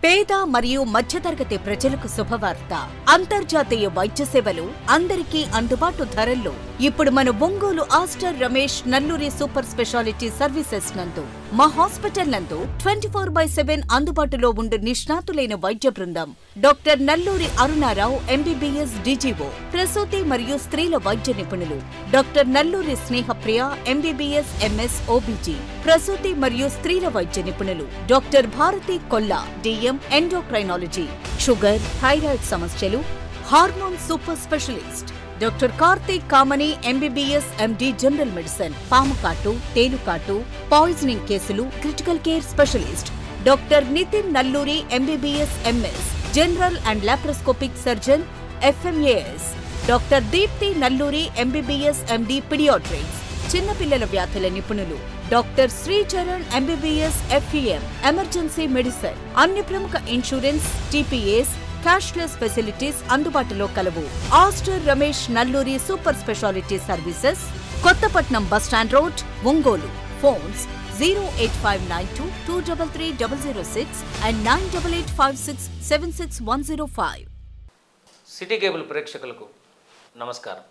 పేద మరియు మధ్యతరగతి ప్రజలకు శుభవార్త. అంతర్జాతీయ వైద్య సేవలు అందరికీ అందుబాటు ధరల్లో ఇప్పుడు మన Ongole Aster Ramesh Nalluri super speciality services నందు మా హాస్పిటల్ నందు 24/7 అందుబాటులో ఉండు నిష్ణాతులైన వైద్య బృందం. Doctor Nalluri Aruna Rao MBBS DGO, ప్రసూతి మరియు స్త్రీల వైద్య నిపుణులు. Doctor Nalluri Snehapriya MBBS MS OBG, ప్రసూతి మరియు స్త్రీల వైద్య నిపుణులు. Doctor Bharathi Kolla DM endocrinology, sugar, thyroid సమస్యలు, hormone super specialist. Doctor Karthik Kamani MBBS MD general medicine, పాముకాటు, తేలుకాటు, పాయిజనింగ్ కేసులు, critical care specialist. Doctor Nithin Nalluri MBBS MS general and laparoscopic surgeon FMAS. Doctor Deepthi Nalluri MBBS MD paediatrics, చిన్నపిల్లల వ్యాధుల నిపుణులు. Doctor Sricharan MBBS ఎఫ్ఈఎం emergency medicine. అన్ని ప్రముఖ insurance, TPS, cashless facilities అందుబాటులో కలవు. Aster Ramesh Nalluri super speciality services, Kothapatnam bus stand road, Ongole. Phones 08592233006 and 9885676105. City cable ప్రేక్షకులకు నమస్కారం.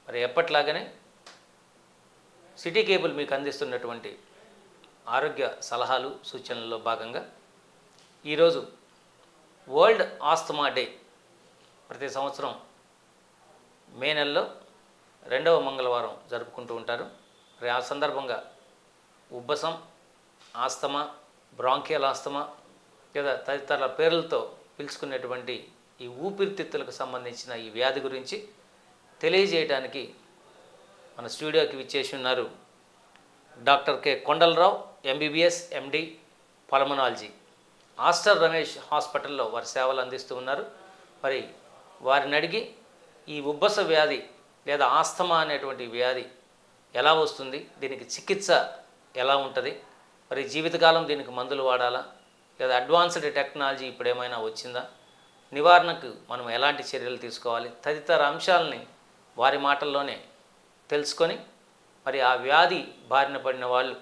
మరి ఎప్పట్లాగానే సిటీ కేబుల్ మీకు అందిస్తున్నటువంటి ఆరోగ్య సలహాలు సూచనల్లో భాగంగా ఈరోజు వరల్డ్ ఆస్తమా డే ప్రతి సంవత్సరం మే నెలలో 2వ మంగళవారం జరుపుకుంటూ ఉంటారు. మరి ఆ సందర్భంగా ఉబ్బసం, ఆస్తమా, బ్రాంకియల్ ఆస్తమా లేదా తదితర పేర్లతో పిలుచుకునేటువంటి ఈ ఊపిరితిత్తులకు సంబంధించిన ఈ వ్యాధి గురించి తెలియజేయడానికి మన స్టూడియోకి విచ్చేసి ఉన్నారు doctor K Kondalarao MBBS MD pulmonology. Aster Ramesh హాస్పిటల్లో వారి సేవలు అందిస్తూ ఉన్నారు. మరి వారిని అడిగి ఈ ఉబ్బస వ్యాధి లేదా ఆస్తమా అనేటువంటి వ్యాధి ఎలా వస్తుంది, దీనికి చికిత్స ఎలా ఉంటుంది, మరి జీవితకాలం దీనికి మందులు వాడాలా లేదా అడ్వాన్స్డ్ టెక్నాలజీ ఇప్పుడు ఏమైనా వచ్చిందా, నివారణకు మనం ఎలాంటి చర్యలు తీసుకోవాలి తదితర అంశాలని వారి మాటల్లోనే తెలుసుకొని మరి ఆ వ్యాధి బారిన పడిన వాళ్ళు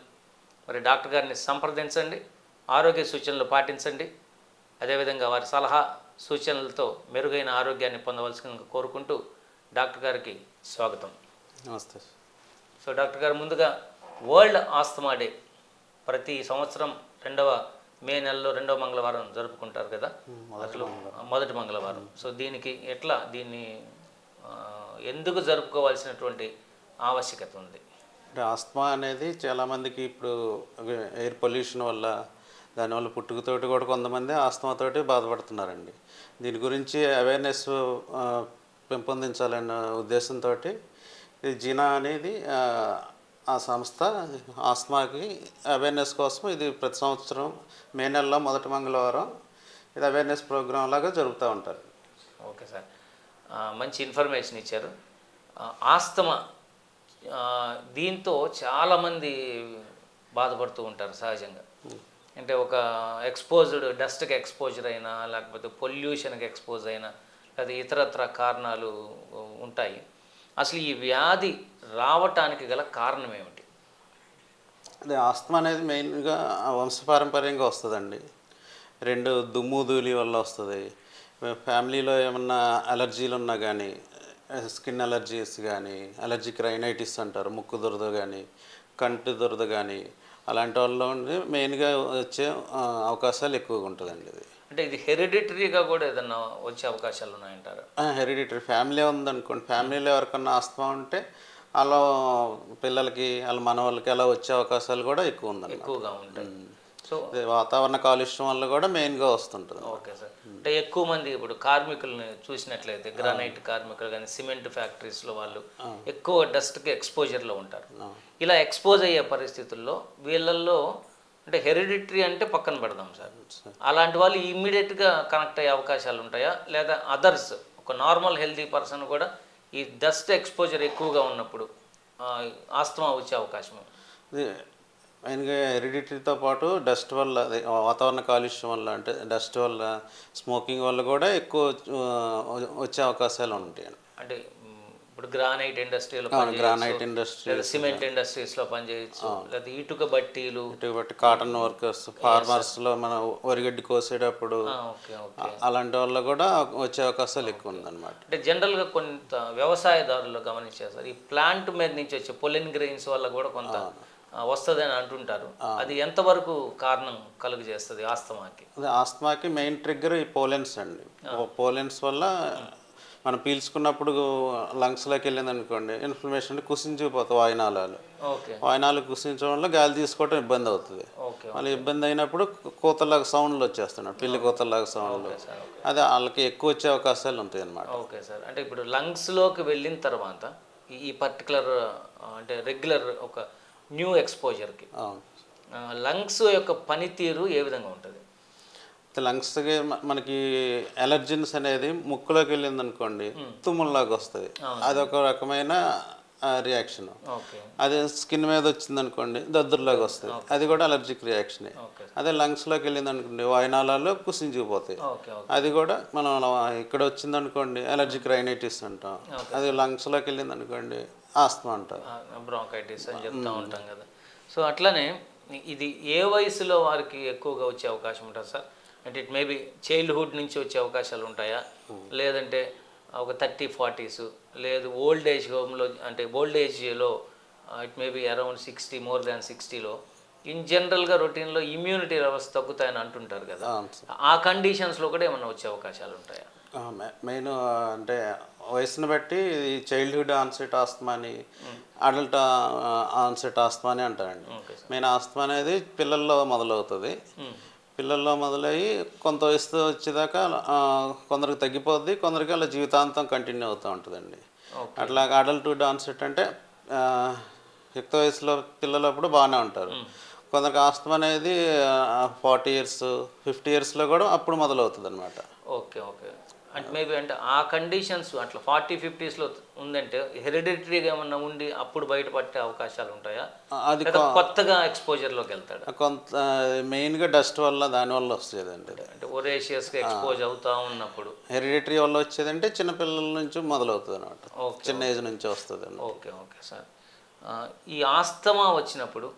మరి డాక్టర్ గారిని సంప్రదించండి, ఆరోగ్య సూచనలు పాటించండి. అదేవిధంగా వారి సలహా సూచనలతో మెరుగైన ఆరోగ్యాన్ని పొందవలసిందిగా కోరుకుంటూ డాక్టర్ గారికి స్వాగతం. నమస్తే. సో డాక్టర్ గారు, ముందుగా వరల్డ్ ఆస్తమా డే ప్రతి సంవత్సరం మే నెలలో 2వ మంగళవారం జరుపుకుంటారు కదా, అసలు మొదటి మంగళవారం. సో దీన్ని ఎందుకు జరుపుకోవాల్సినటువంటి ఆవశ్యకత ఉంది? అంటే ఆస్తమా అనేది చాలామందికి ఇప్పుడు ఎయిర్ పొల్యూషన్ వల్ల, దానివల్ల పుట్టుకతోటి కూడా కొంతమంది ఆస్తమాతోటి బాధపడుతున్నారండి. దీని గురించి అవేర్నెస్ పెంపొందించాలన్న ఉద్దేశంతో ఈ జీనా అనేది ఆ సంస్థ ఆస్తమాకి అవేర్నెస్ కోసం ఇది ప్రతి సంవత్సరం మే నెలలో మొదటి మంగళవారం ఇది అవేర్నెస్ ప్రోగ్రాం లాగా జరుగుతూ ఉంటారు. ఓకే సార్, మంచి ఇన్ఫర్మేషన్ ఇచ్చారు. ఆస్తమా దీంతో చాలామంది బాధపడుతూ ఉంటారు సహజంగా. అంటే ఒక డస్ట్కి ఎక్స్పోజర్ అయినా, లేకపోతే పొల్యూషన్కి ఎక్స్పోజ్ అయినా, లేదా ఇతరత్ర కారణాలు ఉంటాయి. అసలు ఈ వ్యాధి రావటానికి గల కారణం ఏమిటి? అదే ఆస్తమా అనేది మెయిన్గా వంశపారంపర్యంగా వస్తుందండి. 2 దుమ్ము ధూళి వల్ల వస్తుంది. ఫ్యామిలీలో ఏమన్నా అలర్జీలు ఉన్నా కానీ, స్కిన్ అలర్జీస్ కానీ, అలర్జిక్ రైనైటిస్ అంటారు, ముక్కు దురద కానీ, కంటి దురద కానీ, అలాంటి వాళ్ళు మెయిన్గా వచ్చే అవకాశాలు ఎక్కువగా ఉంటుందండి. ఇది అంటే ఇది హెరిడిటరీగా కూడా ఏదన్నా వచ్చే అవకాశాలు ఉన్నాయంటారు? హెరిడిటరీ ఫ్యామిలీ ఉందనుకోండి, ఫ్యామిలీలో ఎవరికన్నా ఆస్తమా ఉంటే అలా పిల్లలకి, వాళ్ళ మనవాళ్ళకి అలా వచ్చే అవకాశాలు కూడా ఎక్కువగా ఉంటాయి. సో వాతావరణ కాలుష్యం వల్ల కూడా మెయిన్గా వస్తుంటుంది. Okay sir. అంటే ఎక్కువ మంది ఇప్పుడు కార్మికుల్ని చూసినట్లయితే గ్రానైట్ కార్మికులు కానీ, సిమెంట్ ఫ్యాక్టరీస్లో వాళ్ళు ఎక్కువ డస్ట్కి ఎక్స్పోజర్లో ఉంటారు. ఇలా ఎక్స్పోజ్ అయ్యే పరిస్థితుల్లో వీళ్ళల్లో అంటే హెరిడిటరీ అంటే పక్కన పెడదాం సార్, అలాంటి వాళ్ళు ఇమ్మీడియట్గా కనెక్ట్ అయ్యే అవకాశాలు ఉంటాయా, లేదా అదర్స్ ఒక నార్మల్ హెల్తీ పర్సన్ కూడా ఈ డస్ట్ ఎక్స్పోజర్ ఎక్కువగా ఉన్నప్పుడు ఆస్తమా వచ్చే అవకాశం? మెయిన్గా హెరిడిటరీతో పాటు డస్ట్ వల్ల, వాతావరణ కాలుష్యం వల్ల, అంటే డస్ట్ వల్ల, స్మోకింగ్ వల్ల కూడా ఎక్కువ వచ్చే అవకాశాలు ఉంటాయి. అంటే ఇప్పుడు ఇప్పుడు గ్రానైట్ ఇండస్ట్రీలో గ్రానైట్ ఇండస్ట్రీ, లేదా సిమెంట్ ఇండస్ట్రీస్లో పనిచేయచ్చు, లేదా ఇటుక బట్టీలు, బట్టి కాటన్ వర్కర్స్, ఫార్మర్స్లో మనం వరిగడ్డి కోసేటప్పుడు ఓకే ఓకే అలాంటి వాళ్ళు కూడా వచ్చే అవకాశాలు ఎక్కువ ఉందన్నమాట. అంటే జనరల్గా కొంత వ్యవసాయదారులు గమనించారు సార్, ఈ ప్లాంట్ మీద నుంచి వచ్చే పొలిన్ గ్రెయిన్స్ వల్ల కూడా కొంత వస్తుందని అంటుంటారు. అది ఎంతవరకు కారణం కలుగు చేస్తుంది ఆస్తమాకి? ఆస్తమాకి మెయిన్ ట్రిగ్గర్ ఈ పోలెన్స్ అండి. పోలెన్స్ వల్ల మనం పీల్చుకున్నప్పుడు లంగ్స్లోకి వెళ్ళింది అనుకోండి, ఇన్ఫ్లమేషన్ కుసించిపోతాయి వాయునాళాలు. వాయునాలు కుసించడం వల్ల గాలి తీసుకోవడం ఇబ్బంది అవుతుంది. మళ్ళీ ఇబ్బంది అయినప్పుడు కోతలాగా సౌండ్లు వచ్చేస్తున్నాడు, పిల్లి కోతలాగా సౌండ్లు. అది వాళ్ళకి ఎక్కువ వచ్చే అవకాశాలు ఉంటాయి అన్నమాట. ఓకే సార్, అంటే ఇప్పుడు లంగ్స్లోకి వెళ్ళిన తర్వాత ఈ పర్టికులర్ అంటే రెగ్యులర్ ఒక న్యూ ఎక్స్పోజర్కి లంగ్స్ యొక్క పనితీరు ఏ విధంగా ఉంటుంది? లంగ్స్కి మనకి ఎలర్జెన్స్ అనేది ముక్కులోకి వెళ్ళింది అనుకోండి, తుమ్ముల్లాగా వస్తుంది. అదొక రకమైన రియాక్షన్. అదే స్కిన్ మీద వచ్చింది అనుకోండి, దద్దుర్లాగా వస్తుంది. అది కూడా అలర్జిక్ రియాక్షనే. అదే లంగ్స్లోకి వెళ్ళింది అనుకోండి, వాయునాళాల్లో కుసించుకుపోతాయి. అది కూడా మనం ఇక్కడ వచ్చింది అనుకోండి అలర్జిక్ రైనైటిస్ అంటాం. అది లంగ్స్లోకి వెళ్ళింది అనుకోండి ఆస్తమా అంటారు, బ్రాంకైటిస్ అని చెప్తూ ఉంటాం కదా. సో అట్లనే ఇది ఏ వయసులో వారికి ఎక్కువగా వచ్చే అవకాశం ఉంటుంది సార్? అంటే ఇట్ మేబీ చైల్డ్హుడ్ నుంచి వచ్చే అవకాశాలు ఉంటాయా, లేదంటే ఒక 30-40s, లేదు ఓల్డ్ ఏజ్ హోమ్లో, అంటే ఓల్డ్ ఏజ్లో it maybe around 60, more than 60లో ఇన్ జనరల్గా రొటీన్లో ఇమ్యూనిటీ లెవెల్స్ తగ్గుతాయని అంటుంటారు కదా, ఆ కండిషన్స్లో కూడా ఏమన్నా వచ్చే అవకాశాలు ఉంటాయా? మెయిన్ అంటే వయసును బట్టి చైల్డ్హుడ్ ఆన్సెట్ ఆస్తమా అని, అడల్ట్ ఆన్సెట్ ఆస్తమా అని అంటారండి. మెయిన్ ఆస్తమా అనేది పిల్లల్లో మొదలవుతుంది. పిల్లల్లో మొదలయ్యి కొంత వయసు వచ్చేదాకా కొందరికి తగ్గిపోద్ది, కొందరికి అలా జీవితాంతం కంటిన్యూ అవుతూ ఉంటుందండి. అట్లా అడల్ట్హుడ్ ఆన్సెట్ అంటే యుక్త వయసులో పిల్లలప్పుడు బాగానే ఉంటారు. కొందరికి ఆస్తమా అనేది 40 years 50 yearsలో కూడా అప్పుడు మొదలవుతుంది అనమాట. ఓకే ఓకే, అంటే మేబీ అంటే ఆ కండిషన్స్ అట్లా 40-50sలో ఉందంటే హెరిడిటరీగా ఏమన్నా ఉండి అప్పుడు బయటపడే అవకాశాలు ఉంటాయా? అది కొత్తగా ఎక్స్పోజర్లోకి వెళ్తాడు? కొంత మెయిన్గా డస్ట్ వల్ల దానివల్ల వస్తుందండి. అంటే ఒరేషియస్గా ఎక్స్పోజ్ అవుతూ ఉన్నప్పుడు హెరిడిటరీ వల్ల వచ్చేదంటే చిన్నపిల్లల నుంచి మొదలవుతుంది అనమాట, చిన్న ఏజ్ నుంచి వస్తుంది. ఓకే ఓకే సార్, ఈ ఆస్తమా వచ్చినప్పుడు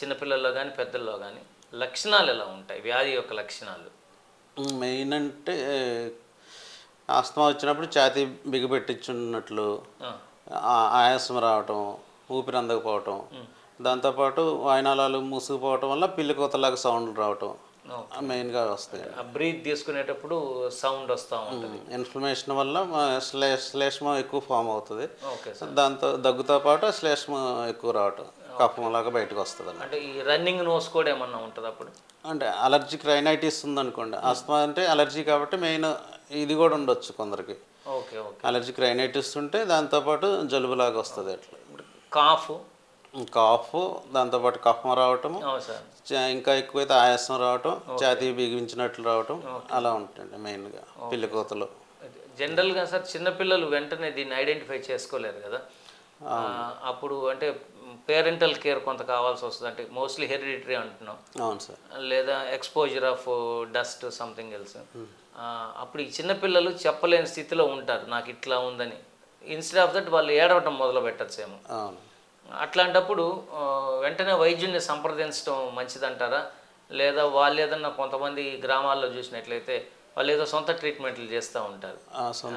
చిన్నపిల్లల్లో కానీ పెద్దల్లో కానీ లక్షణాలు ఎలా ఉంటాయి, వ్యాధి యొక్క లక్షణాలు? మెయిన్ అంటే ఆస్తమా వచ్చినప్పుడు ఛాతీ బిగబెట్టించున్నట్లు, ఆయాసం రావటం, ఊపిరి అందకపోవటం, దాంతోపాటు వాయునాళాలు మూసుకుపోవటం వల్ల పిల్లి కోతలాగా సౌండ్లు రావటం మెయిన్గా వస్తాయి. బ్రీత్ తీసుకునేటప్పుడు సౌండ్ వస్తూ ఉంటుంది. ఇన్ఫ్లమేషన్ వల్ల శ్లేష్మం ఎక్కువ ఫామ్ అవుతుంది. దాంతో దగ్గుతో పాటు శ్లేష్మం ఎక్కువ రావటం, కఫంలాగా బయటకు వస్తుంది. అంటే ఈ రన్నింగ్ నోస్ కూడా ఏమన్నా ఉంటుంది అప్పుడు? అంటే అలర్జిక్ రైనైటిస్ ఉందనుకోండి, ఆస్తమా అంటే అలర్జీ కాబట్టి మెయిన్ ఇది కూడా ఉండొచ్చు కొందరికి. ఓకే ఓకే, అలర్జిక్ రైనైటిస్ ఉంటే దాంతోపాటు జలుబులాగా వస్తుంది. అట్లా కాఫ్, దాంతోపాటు కఫం రావటము, ఇంకా ఎక్కువైతే ఆయాసం రావటం, ఛాతీ బిగించినట్లు రావటం, అలా ఉంటుంది మెయిన్గా పిల్లి కోతలు. జనరల్గా సార్ చిన్నపిల్లలు వెంటనే దీన్ని ఐడెంటిఫై చేసుకోలేరు కదా, అప్పుడు అంటే పేరెంటల్ కేర్ కొంత కావాల్సి వస్తుంది. అంటే మోస్ట్లీ హెరిడిటరీ అంటున్నాం. అవును సార్. లేదా exposure of dust something else. అప్పుడు ఈ చిన్నపిల్లలు చెప్పలేని స్థితిలో ఉంటారు, నాకు ఇట్లా ఉందని. ఇన్స్టెడ్ ఆఫ్ దట్ వాళ్ళు ఏడవటం మొదలు పెట్టచ్చేమో. అట్లాంటప్పుడు వెంటనే వైద్యుడిని సంప్రదించడం మంచిదంటారా, లేదా వాళ్ళు ఏదన్నా కొంతమంది గ్రామాల్లో చూసినట్లయితే వాళ్ళు ఏదో సొంత ట్రీట్మెంట్లు చేస్తూ ఉంటారు,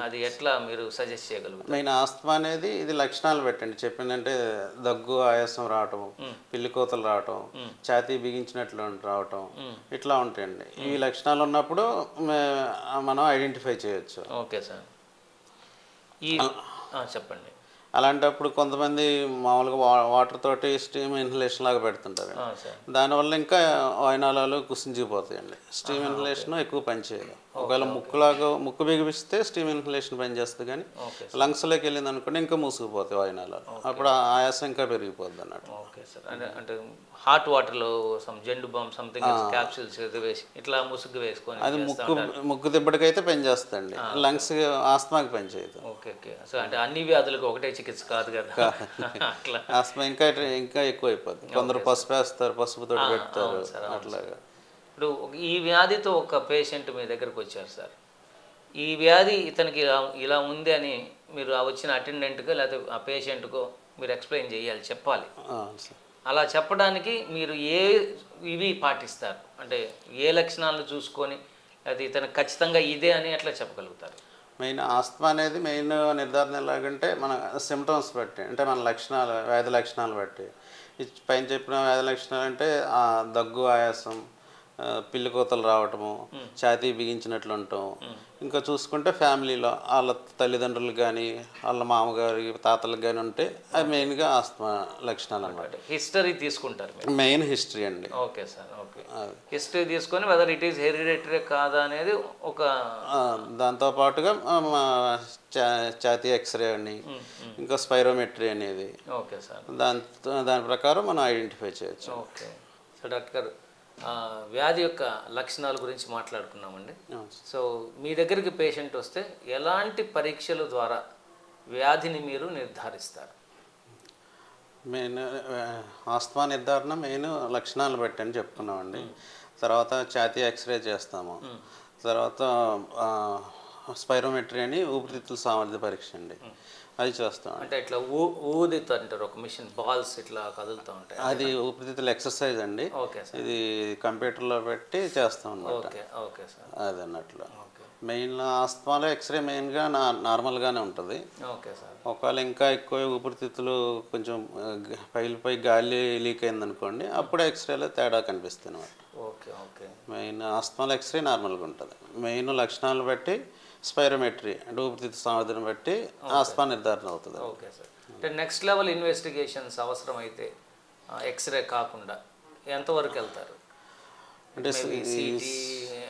అది ఎట్లా మీరు సజెస్ట్ చేయగలుగుతారు? మెయిన్ ఆస్తమా అనేది ఇది లక్షణాలు పెట్టండి చెప్పిందంటే దగ్గు, ఆయాసం రావటం, పిల్లి కోతలు రావటం, ఛాతీ బిగించినట్లు రావటం, ఇట్లా ఉంటాయండి. ఈ లక్షణాలు ఉన్నప్పుడు మనం ఐడెంటిఫై చేయొచ్చు. ఓకే సార్, చెప్పండి. అలాంటప్పుడు కొంతమంది మామూలుగా వాటర్ తోటి స్టీమ్ ఇన్హలేషన్ లాగా పెడుతుంటారు. దానివల్ల ఇంకా వాయునాళాలు కుసించిపోతాయండి. స్టీమ్ ఇన్హలేషన్ ఎక్కువ పనిచేయదు. ఒకవేళ ముక్కు బిగిపిస్తే స్టీమ్ ఇన్హలేషన్ పనిచేస్తుంది, కానీ లంగ్స్లోకి వెళ్ళింది అనుకోండి ఇంకా మూసుకుపోతాయి వాయునాళాలు. అప్పుడు ఆయాసం ఇంకా పెరిగిపోద్ది అన్నట్టు. ఓకే సార్, అంటే హాట్ వాటర్లో జెండు బాంబ్ సంథింగ్ క్యాప్సూల్స్ వేసి ఇట్లా ముసుగు వేసుకొని అది ముక్కు దిబ్బడికైతే పనిచేస్తుంది, లంగ్స్ ఆస్తమాకి పనిచేయదు. ఓకే ఓకే, సో అంటే అన్ని వ్యాధులకు ఒకటే చికిత్స కాదు కదా, అట్లా ఆస్తమా ఇంకా ఎక్కువ అయిపోద్ది. కొందరు పసుపు వేస్తారు, పసుపుతో పెడతారు అట్లాగా. ఇప్పుడు ఈ వ్యాధితో ఒక పేషెంట్ మీ దగ్గరకు వచ్చారు సార్, ఈ వ్యాధి ఇతనికి ఇలా ఉంది అని మీరు ఆ వచ్చిన అటెండెంట్కో లేకపోతే ఆ పేషెంట్కో మీరు ఎక్స్ప్లెయిన్ చేయాలి, చెప్పాలి. అలా చెప్పడానికి మీరు ఇవి పాటిస్తారు అంటే ఏ లక్షణాలను చూసుకొని అది ఇతను ఖచ్చితంగా ఇదే అని ఎట్లా చెప్పగలుగుతారు? మెయిన్ ఆస్తమా అనేది మెయిన్ నిర్ధారణ ఎలాగంటే మన సిమ్టమ్స్ బట్టి, అంటే మన లక్షణాలు, వ్యాధి లక్షణాలు బట్టి. పైన చెప్పిన వ్యాధి లక్షణాలు అంటే దగ్గు, ఆయాసం, పిల్లి కోతలు రావటము, ఛాతీ బిగించినట్లు ఉండటం. ఇంకా చూసుకుంటే ఫ్యామిలీలో వాళ్ళ తల్లిదండ్రులు కానీ వాళ్ళ మామగారి తాతలకు కానీ ఉంటే అది మెయిన్గా ఆస్తమా లక్షణాలు అన్నమాట. హిస్టరీ తీసుకుంటారు, మెయిన్ హిస్టరీ అండి. Okay sir, okay. హిస్టరీ తీసుకొని వెదర్ ఇట్ ఈస్ హెరిడిటరీ కాదా అనేది ఒక దాంతోపాటుగా ఛాతీ ఎక్స్రే అని, ఇంకా స్పైరోమెట్రీ అనేది. Okay sir. దాని ప్రకారం మనం ఐడెంటిఫై చేయొచ్చు. ఓకే. సో డాక్టర్ గారు, వ్యాధి యొక్క లక్షణాల గురించి మాట్లాడుకున్నామండి. సో మీ దగ్గరికి పేషెంట్ వస్తే ఎలాంటి పరీక్షల ద్వారా వ్యాధిని మీరు నిర్ధారిస్తారు? మెయిన్ ఆస్తమా నిర్ధారణ మెయిన్ లక్షణాలు బట్టి అని చెప్పుకున్నామండి. తర్వాత ఛాతీ ఎక్స్రే చేస్తాము. తర్వాత స్పైరోమెట్రీ అని ఊపిరితిత్తుల సామర్థ్య పరీక్ష అండి, అది చేస్తాం. అంటే ఇట్లా ఊదితో అంటారు, ఒక మిషన్ బాల్స్ ఇట్లా కదులుతూ ఉంటాయి, అది ఊపిరితిత్తుల ఎక్సర్సైజ్ అండి. Okay sir. ఇది కంప్యూటర్లో పెట్టి చేస్తాం అన్నమాట. Okay, okay sir. అది అన్నట్లు మెయిన్ ఆస్తమాలో ఎక్స్రే మెయిన్గా నార్మల్గానే ఉంటుంది. Okay sir. ఒకవేళ ఇంకా ఎక్కువ ఊపిరితిత్తులు కొంచెం పై గాలి లీక్ అయిందనుకోండి, అప్పుడు ఎక్స్రేలో తేడా కనిపిస్తుంది అన్నమాట. Okay, okay. మెయిన్ ఆస్తమాలో ఎక్స్రే నార్మల్గా ఉంటుంది. మెయిన్ లక్షణాలు బట్టి స్పైరోమెట్రీ అంటే ఊపిరితిత్తు సామర్థ్యం బట్టి ఆస్తమా నిర్ధారణ అవుతుంది. Okay sir. అంటే నెక్స్ట్ లెవెల్ ఇన్వెస్టిగేషన్స్ అవసరమైతే ఎక్స్రే కాకుండా ఎంతవరకు వెళ్తారు? అంటే సిటీ,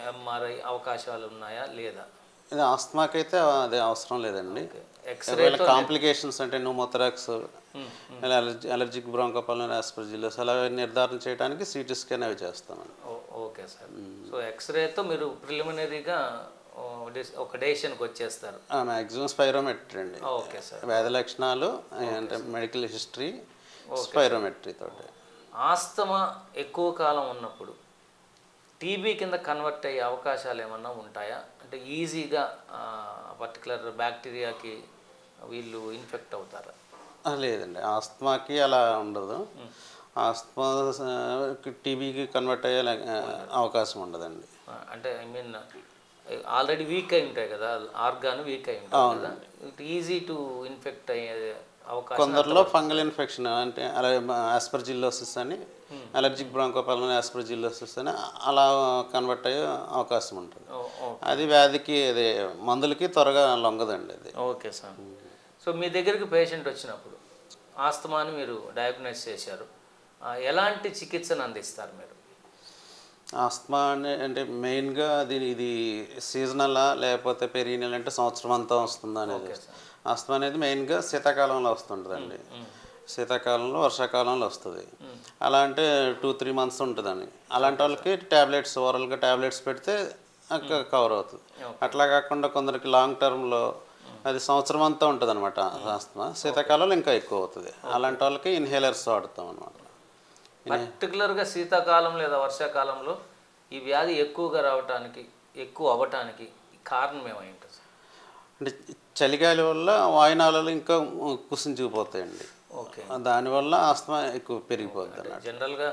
ఎంఆర్ఐ అవకాశాలు ఉన్నాయా లేదా? ఇది ఆస్తమాకి అయితే అది అవసరం లేదండి. ఎక్స్రే కాంప్లికేషన్స్ అంటే న్యూమోథరాక్స్, అలర్జిక్ బ్రోంకోపల్మనరీ ఆస్పర్జిల్లస్ అలా నిర్ధారణ చేయడానికి సిటీ స్కాన్ అవి చేస్తామండి. Okay sir. సో ఎక్స్రేతో మీరు ప్రిలిమినరీగా ఒక డెసిషన్కి వచ్చేస్తారు. మ్యాక్సిమం స్పైరోమెట్రీ అండి. Okay sir. వ్యాధి లక్షణాలు అంటే మెడికల్ హిస్టరీ, స్పైరోమెట్రీ తోటి. ఆస్తమా ఎక్కువ కాలం ఉన్నప్పుడు టీబీ కింద కన్వర్ట్ అయ్యే అవకాశాలు ఏమన్నా ఉంటాయా? అంటే ఈజీగా పర్టికులర్ బ్యాక్టీరియాకి వీళ్ళు ఇన్ఫెక్ట్ అవుతారా? లేదండి, ఆస్తమాకి అలా ఉండదు. ఆస్తమా టీబీకి కన్వర్ట్ అయ్యే అవకాశం ఉండదండి. అంటే ఐ మీన్ ఆల్రెడీ వీక్ అయి ఉంటాయి కదా, ఆర్గాన్ వీక్ అయి ఉంటాయి కదా, ఇట్ ఈజీ టు ఇన్ఫెక్ట్ అయ్యే అవకాశం. కొందరిలో ఫంగల్ ఇన్ఫెక్షన్ అంటే ఆస్పర్జిల్లోసిస్ అని, అలర్జిక్ బ్రోంకోపల్మనరీ ఆస్పర్జిల్లోసిస్ అని అలా కన్వర్ట్ అయ్యే అవకాశం ఉంటుంది. అది వ్యాధికి అది మందులకి త్వరగా లొంగదండి అది. Okay sir. సో మీ దగ్గరికి పేషెంట్ వచ్చినప్పుడు ఆస్తమాని మీరు డయాగ్నోస్ చేశారు, ఎలాంటి చికిత్సను అందిస్తారు మీరు? ఆస్తమా అంటే మెయిన్గా ఇది సీజనలా లేకపోతే పెరీనియల్ అంటే సంవత్సరం అంతా వస్తుందా అనేది. ఆస్తమా అనేది మెయిన్గా శీతాకాలంలో వస్తుంటుందండి. శీతాకాలంలో, వర్షాకాలంలో వస్తుంది. అలా అంటే 2-3 months ఉంటుందండి. అలాంటి వాళ్ళకి ట్యాబ్లెట్స్, ఓరల్గా ట్యాబ్లెట్స్ పెడితే కవర్ అవుతుంది. అట్లా కాకుండా కొందరికి లాంగ్ టర్మ్లో అది సంవత్సరం అంతా ఉంటుంది అనమాట ఆస్తమా, శీతాకాలంలో ఇంకా ఎక్కువ అవుతుంది. అలాంటి వాళ్ళకి ఇన్హేలర్స్ వాడుతాం అనమాట. పర్టికులర్గా శీతాకాలం లేదా వర్షాకాలంలో ఈ వ్యాధి ఎక్కువగా రావటానికి, ఎక్కువ అవ్వటానికి కారణం ఏమై ఉంటుంది? అంటే చలిగాలి వల్ల వాయునాళాలు ఇంకా కుసించుకుపోతాయండి. ఓకే. దానివల్ల ఆస్తమా ఎక్కువ పెరిగిపోతుంది. జనరల్గా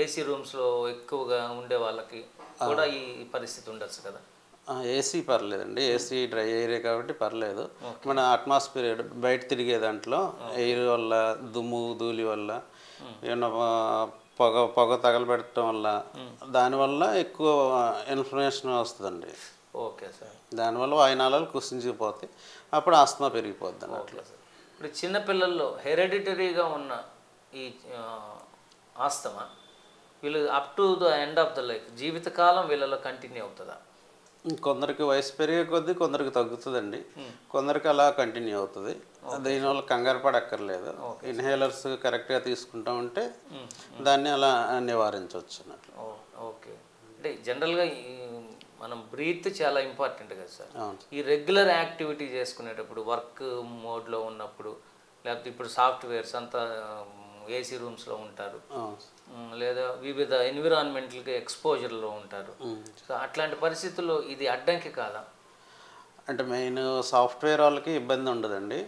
ఏసీ రూమ్స్లో ఎక్కువగా ఉండే వాళ్ళకి కూడా ఈ పరిస్థితి ఉండొచ్చు కదా? ఏసీ పర్లేదండి, ఏసీ డ్రై ఏరియా కాబట్టి పర్లేదు. మన అట్మాస్ఫియర్ బయట తిరిగే దాంట్లో ఎయిర్ వల్ల, దుమ్ము ధూళి వల్ల, ఏమన్నా పొగ తగలబెట్టడం వల్ల, దానివల్ల ఎక్కువ ఇన్ఫ్లమేషన్ వస్తుందండి. Okay sir. దానివల్ల వాయునాళాలు కుసించిపోతాయి, అప్పుడు ఆస్తమా పెరిగిపోద్ది అన్నట్లు. ఇప్పుడు చిన్నపిల్లల్లో హెరిడిటరీగా ఉన్న ఈ ఆస్తమా వీళ్ళు up to the end of the life, జీవితకాలం వీళ్ళలో కంటిన్యూ అవుతుందా? కొందరికి వయసు పెరిగే కొద్దీ కొందరికి తగ్గుతుందండి, కొందరికి అలా కంటిన్యూ అవుతుంది. దీనివల్ల కంగారు పడక్కర్లేదు. ఇన్హేలర్స్ కరెక్ట్గా తీసుకుంటా ఉంటే దాన్ని అలా నివారించవచ్చు అన్నట్లు. ఓకే. అంటే జనరల్గా మనం బ్రీత్ చాలా ఇంపార్టెంట్ కదా సార్. ఈ రెగ్యులర్ యాక్టివిటీ చేసుకునేటప్పుడు, వర్క్ మోడ్లో ఉన్నప్పుడు, లేకపోతే ఇప్పుడు సాఫ్ట్వేర్స్ అంతా ఏసీ రూమ్స్లో ఉంటారు, లేదా వివిధ ఎన్విరాన్మెంట్లకి ఎక్స్పోజర్లో ఉంటారు. సో అట్లాంటి పరిస్థితుల్లో ఇది అడ్డంకి కాదా? అంటే మెయిన్ సాఫ్ట్వేర్ వాళ్ళకి ఇబ్బంది ఉండదండి.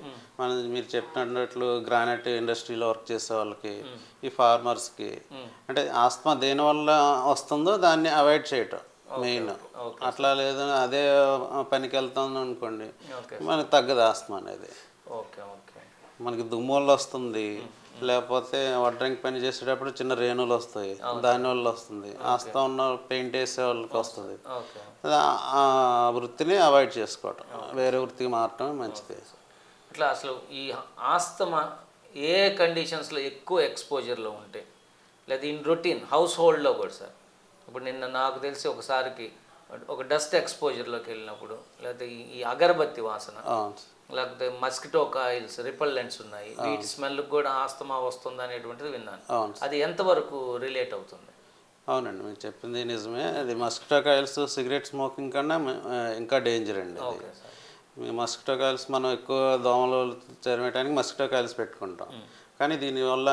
మీరు చెప్పినట్లు గ్రానైట్ ఇండస్ట్రీలో వర్క్ చేసే వాళ్ళకి, ఈ ఫార్మర్స్కి అంటే ఆస్తమా దేనివల్ల వస్తుందో దాన్ని అవాయిడ్ చేయటం మెయిన్. అట్లా లేదు అదే పనికి వెళ్తాం అనుకోండి, మనకి తగ్గదు ఆస్తమా అనేది. మనకి దుమ్ములు వస్తుంది, లేకపోతే వడ్రంగి పని చేసేటప్పుడు చిన్న రేణులు వస్తాయి, దానివల్ల వస్తుంది. ఆస్తమా ఉన్న పెయింట్ వేసే వాళ్ళకి వస్తుంది. ఆ వృత్తిని అవాయిడ్ చేసుకోవటం, వేరే వృత్తికి మారటం మంచిది. ఇట్లా అసలు ఈ ఆస్తమా ఏ కండిషన్స్లో ఎక్కువ ఎక్స్పోజర్లో ఉంటే, లేదా ఇన్ రొటీన్ హౌస్ హోల్డ్లో కూడా సార్, ఇప్పుడు నిన్న నాకు తెలిసి ఒకసారికి ఒక డస్ట్ ఎక్స్పోజర్లోకి వెళ్ళినప్పుడు, లేకపోతే ఈ అగరబత్తి వాసన, లేకపోతే మస్కిటో కాయిల్స్ రిపల్లెంట్స్ ఉన్నాయి, వీటి స్మెల్కి కూడా ఆస్తమా వస్తుంది అనేటువంటిది విన్నాను. అది ఎంతవరకు రిలేట్ అవుతుంది? అవునండి, మీరు చెప్పింది నిజమే. అది మస్కిటో కాయిల్స్ సిగరెట్ స్మోకింగ్ కన్నా ఇంకా డేంజర్ అండి. మస్కిటో కాయిల్స్ మనం ఎక్కువ దోమలు చరిమేయడానికి మస్కిటో కాయిల్స్ పెట్టుకుంటాం, కానీ దీనివల్ల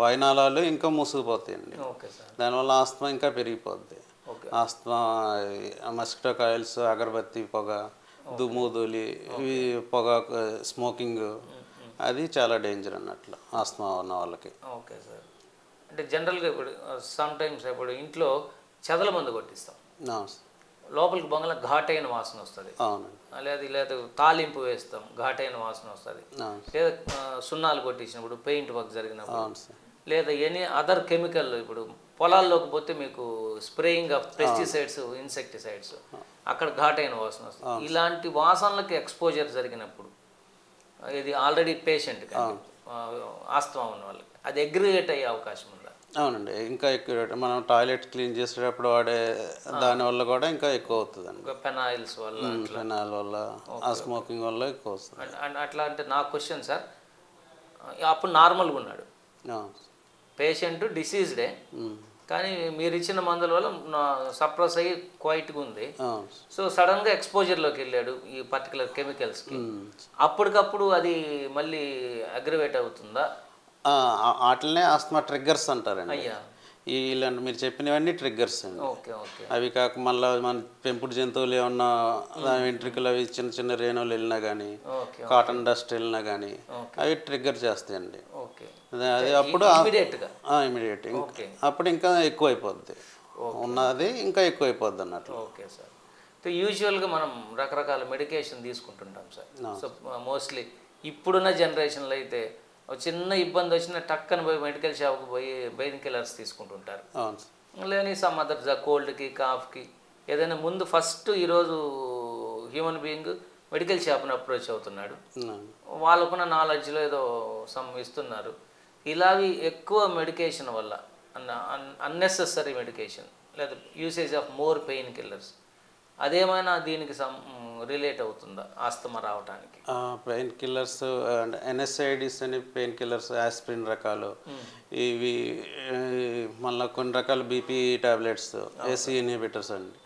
వాయునాళాలు ఇంకా మూసుకుపోతాయండి. దానివల్ల ఆస్తమా ఇంకా పెరిగిపోద్ది. ఆస్తమా మస్కిటో కాయిల్స్, అగరబత్తి పొగ, దుమ్ము ధూళి, ఇవి పొగ, స్మోకింగ్, అది చాలా డేంజర్ అన్నట్లు ఆస్తమా ఉన్న వాళ్ళకి. Okay sir. అంటే జనరల్గా ఇప్పుడు సమ్ టైమ్స్ ఇప్పుడు ఇంట్లో చెదల మందు కొట్టిస్తాం, లోపలికి బొంగల ఘాటైన వాసన వస్తుంది. లేదా తాలింపు వేస్తాం, ఘాటైన వాసన వస్తుంది. లేదా సున్నాలు కొట్టించినప్పుడు, పెయింట్ వర్క్ జరిగినప్పుడు, లేదా ఎనీ అదర్ కెమికల్, ఇప్పుడు పొలాల్లోకి పోతే మీకు స్ప్రేయింగ్ ఆఫ్ పెస్టిసైడ్స్, ఇన్సెక్టిసైడ్స్, అక్కడ ఘాటైన వాసన వస్తుంది. ఇలాంటి వాసనలకు ఎక్స్పోజర్ జరిగినప్పుడు ఇది ఆల్రెడీ పేషెంట్ కానీ ఆస్తమా ఉన్న వాళ్ళకి అది అగ్రివేట్ అయ్యే అవకాశం ఉందా? అవునండి, ఇంకా ఎక్కువ. మనం టాయిలెట్ క్లీన్ చేసేటప్పుడు వాడే దానివల్ల కూడా ఇంకా ఎక్కువ అవుతుంది అండి. పెనాయిల్స్ వల్ల, పెనాయిల్ వల్ల, ఆ స్మోకింగ్ వల్ల ఎక్కువ వస్తుంది. అట్లా అంటే నా క్వశ్చన్ సార్, అప్పుడు నార్మల్గా ఉన్నాడు పేషెంట్, డిసీజ్డే, కానీ మీరు ఇచ్చిన మందుల వల్ల సప్రెస్ అయ్యి క్వైట్గా ఉంది. సో సడన్గా ఎక్స్పోజర్లోకి వెళ్ళాడు ఈ పర్టికులర్ కెమికల్స్కి, అప్పటికప్పుడు అది మళ్ళీ అగ్రివేట్ అవుతుందా? వాటినే ఆస్తమా ట్రిగ్గర్స్ అంటారండి. ఇలాంటి మీరు చెప్పినవన్నీ ట్రిగ్గర్స్ అండి. అవి కాక మళ్ళీ మన పెంపుడు జంతువులు ఏమన్నా వెంట్రుకలు అవి చిన్న చిన్న రేణువులు వెళ్ళినా కానీ, కాటన్ డస్ట్ వెళ్ళినా కానీ అవి ట్రిగ్గర్ చేస్తాయండి. అది అప్పుడు ఇమీడియట్ అప్పుడు ఇంకా ఎక్కువ అయిపోద్ది, ఉన్నది ఇంకా ఎక్కువ అయిపోద్ది అన్నట్లు. Okay sir. యూజువల్గా మనం రకరకాల మెడికేషన్ తీసుకుంటుంటాం సార్. సో మోస్ట్లీ ఇప్పుడున్న జనరేషన్లో అయితే చిన్న ఇబ్బంది వచ్చిన టక్కన పోయి మెడికల్ షాప్కి పోయి పెయిన్ కిల్లర్స్ తీసుకుంటుంటారు, లేని సమ్ అదర్ కోల్డ్కి, కాఫ్కి ఏదైనా ముందు ఫస్ట్ ఈరోజు హ్యూమన్ బీయింగ్ మెడికల్ షాప్ని అప్రోచ్ అవుతున్నాడు, వాళ్ళకున్న నాలెడ్జ్లో ఏదో సమ్ ఇస్తున్నారు. ఇలావి ఎక్కువ మెడికేషన్ వల్ల, అన్నెసెసరీ మెడికేషన్ లేదా usage of more pain killers, అదేమైనా దీనికి రిలేట్ అవుతుందా ఆస్తమా రావడానికి? పెయిన్ కిల్లర్స్, ఎన్ఎస్ఐడిస్ అని పెయిన్ కిల్లర్స్, ఆస్పిరిన్ రకాలు, ఇవి మళ్ళీ కొన్ని రకాల బీపీ టాబ్లెట్స్, ఏసీ ఇన్హిబిటర్స్ అండి,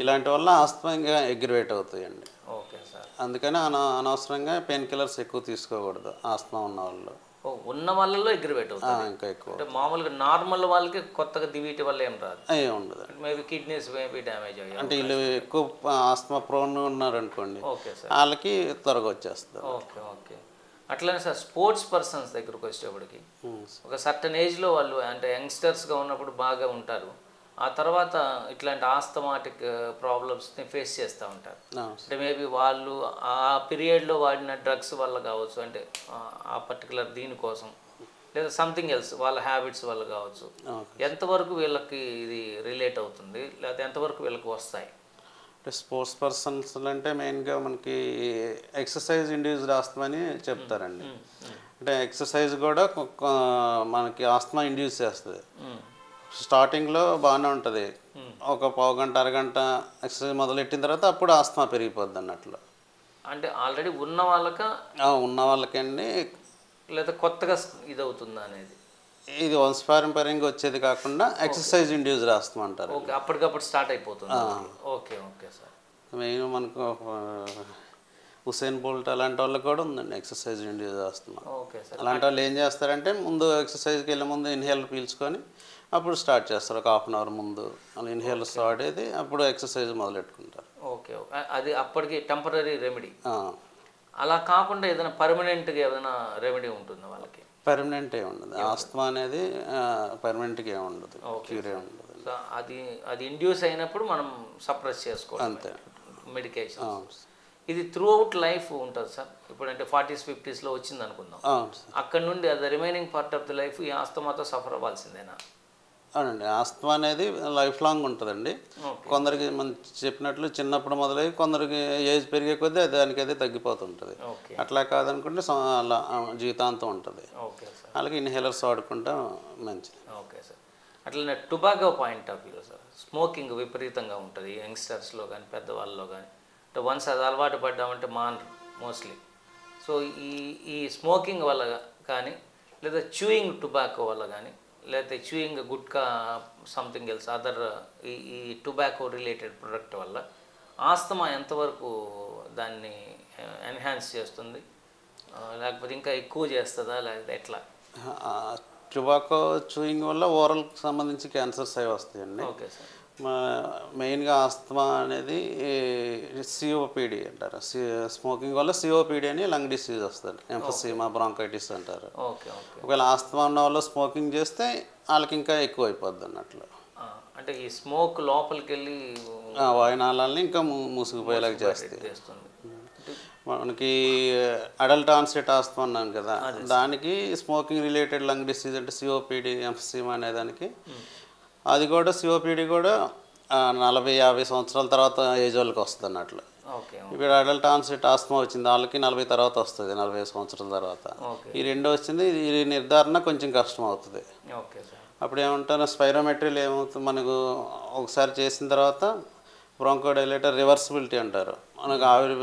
ఇలాంటి వల్ల ఆస్తమా ఇంకా అగ్రివేట్ అవుతాయండి. Okay sir. అందుకని అనవసరంగా పెయిన్ కిల్లర్స్ ఎక్కువ తీసుకోకూడదు ఆస్తమా ఉన్న వాళ్ళు. ఉన్న వాళ్ళలో అగ్రివేట్ అవుతుంది ఇంకా ఎక్కువ. అంటే మామూలుగా నార్మల్ వాళ్ళకి కొత్తగా వీటి వల్ల ఏం రాదు, ఉండదు. మేబీ కిడ్నీస్ మేబీ డ్యామేజ్ అయ్యాయి అంటే వీళ్ళు ఎక్కువ ఆస్తమా ప్రోన్ ఉన్నారు అనుకోండి, వాళ్ళకి త్వరగా వచ్చేస్తారు. Okay okay. అట్లనే సార్ స్పోర్ట్స్ పర్సన్స్ దగ్గరకు వచ్చేటప్పటికి ఒక సర్టన్ ఏజ్లో వాళ్ళు అంటే యంగ్స్టర్స్గా ఉన్నప్పుడు బాగా ఉంటారు, ఆ తర్వాత ఇట్లాంటి ఆస్తమాటిక్ ప్రాబ్లమ్స్ని ఫేస్ చేస్తూ ఉంటారు. అంటే మేబీ వాళ్ళు ఆ పీరియడ్లో వాడిన డ్రగ్స్ వల్ల కావచ్చు, అంటే ఆ పర్టికులర్ దీనికోసం, లేదా సంథింగ్ ఎల్స్ వాళ్ళ హ్యాబిట్స్ వల్ల కావచ్చు. ఎంతవరకు వీళ్ళకి ఇది రిలేట్ అవుతుంది, లేకపోతే ఎంతవరకు వీళ్ళకి వస్తాయి? అంటే స్పోర్ట్స్ పర్సన్స్ అంటే మెయిన్గా మనకి ఎక్సర్సైజ్ ఇండ్యూస్డ్ ఆస్తమా అని చెప్తారండి. అంటే ఎక్సర్సైజ్ కూడా మనకి ఆస్తమా ఇండ్యూస్ చేస్తుంది. స్టార్టింగ్లో బాగానే ఉంటుంది, ఒక పావు గంట అరగంట ఎక్సర్సైజ్ మొదలెట్టిన తర్వాత అప్పుడు ఆస్తమా పెరిగిపోద్ది అన్నట్లు. అంటే ఆల్రెడీ ఉన్న వాళ్ళకండి, లేదా కొత్తగా ఇది అవుతుందా అనేది? ఇది వంశపారంపర్యంగా వచ్చేది కాకుండా ఎక్సర్సైజ్ ఇండ్యూస్డ్ ఆస్తమా అంటారు. ఓకే, అప్పటికప్పుడు స్టార్ట్ అయిపోతుంది. Okay okay sir. మెయిన్ మనకు హుసేన్ బోల్ట్ అలాంటి వాళ్ళకి కూడా ఉందండి exercise induce asthma. Okay sir. అలాంటి వాళ్ళు ఏం చేస్తారంటే ముందు ఎక్సర్సైజ్కి వెళ్ళే ముందు ఇన్హేలర్ పీల్చుకొని అప్పుడు స్టార్ట్ చేస్తారు. ఒక హాఫ్ అన్ అవర్ ముందు అలా ఇన్హేలర్ స్టార్ట్ అయితే అప్పుడు ఎక్సర్సైజ్ మొదలెట్టుకుంటారు. ఓకే. అది అప్పటికి టెంపరీ రెమెడీ. అలా కాకుండా ఏదైనా పర్మనెంట్గా ఏదైనా రెమెడీ ఉంటుందా వాళ్ళకి? పర్మనెంట్ ఏ ఉండదు. ఆస్తమా అనేది పర్మనెంట్గా ఏమి ఉండదు, క్యూర్ ఏ ఉండదు. అది ఇండ్యూస్ అయినప్పుడు మనం సప్రెస్ చేసుకోవాలి అంతే మెడికేషన్. ఇది త్రూ అవుట్ లైఫ్ ఉంటుంది సార్. ఇప్పుడంటే 40s 50sలో వచ్చింది అనుకుందాం, అక్కడ నుండి అది remaining part of the life ఈ ఆస్తమాతో సఫర్ అవ్వాల్సిందేనా? అవునండి, ఆస్తమా అనేది లైఫ్ లాంగ్ ఉంటుందండి. కొందరికి మనం చెప్పినట్లు చిన్నప్పుడు మొదలై కొందరికి ఏజ్ పెరిగే కొద్దీ దానికైతే తగ్గిపోతుంటుంది. అట్లా కాదనుకుంటే అలా జీవితాంతం ఉంటుంది. అలాగే ఇన్హేలర్స్ వాడుకుంటా మంచిది. Okay sir. అట్లనే tobacco point of view sir, smoking విపరీతంగా ఉంటుంది యంగ్స్టర్స్లో కానీ పెద్దవాళ్ళలో కానీ. అంటే వన్స్ అది అలవాటు పడ్డామంటే మానరు మోస్ట్లీ. సో ఈ స్మోకింగ్ వల్ల కానీ లేదా చూయింగ్ టొబాకో వల్ల కానీ లేకపోతే chewing gutka something else other ఈ టొబాకో రిలేటెడ్ ప్రొడక్ట్ వల్ల ఆస్తమా ఎంతవరకు దాన్ని ఎన్హాన్స్ చేస్తుంది, లేకపోతే ఇంకా ఎక్కువ చేస్తుందా, లేకపోతే ఎట్లా? టొబాకో చూయింగ్ వల్ల ఓరల్కి సంబంధించి క్యాన్సర్స్ అవి వస్తాయండి. Okay sir. మెయిన్గా ఆస్తమా అనేది సిఓపిడి అంటారు. స్మోకింగ్ వల్ల సిఓపిడి అని లంగ్ డిసీజ్ వస్తుంది, ఎంఫసీమా బ్రాంకైటిస్ అంటారు. ఒకవేళ ఆస్తమా ఉన్న వాళ్ళు స్మోకింగ్ చేస్తే వాళ్ళకి ఇంకా ఎక్కువ అయిపోద్ది అన్నట్లు. అంటే ఈ స్మోక్ లోపలికి వెళ్ళి వాయునాళాలని ఇంకా మూసుకుపోయేలాగా చేస్తుంది. మనకి అడల్ట్ ఆన్సెట్ ఆస్తమా అన్నాను కదా, దానికి స్మోకింగ్ రిలేటెడ్ లంగ్ డిసీజ్ అంటే సిఓపిడి ఎంఫసీమా అనే దానికి అది కూడా సిఓపిడి కూడా 40-50 సంవత్సరాల తర్వాత ఏజ్ వాళ్ళకి వస్తుంది అన్నట్లు. ఇప్పుడు అడల్ట్ ఆన్సెట్ ఆస్తమా వచ్చింది వాళ్ళకి 40 తర్వాత వస్తుంది, 45 సంవత్సరాల తర్వాత. ఈ రెండో వచ్చింది, ఈ నిర్ధారణ కొంచెం కష్టం అవుతుంది. అప్పుడు ఏమంటారు, స్పైరోమెట్రీలు ఏమవుతుంది మనకు ఒకసారి చేసిన తర్వాత బ్రాంకోడైలేటర్ రివర్సిబిలిటీ అంటారు. మనకు ఆవిరి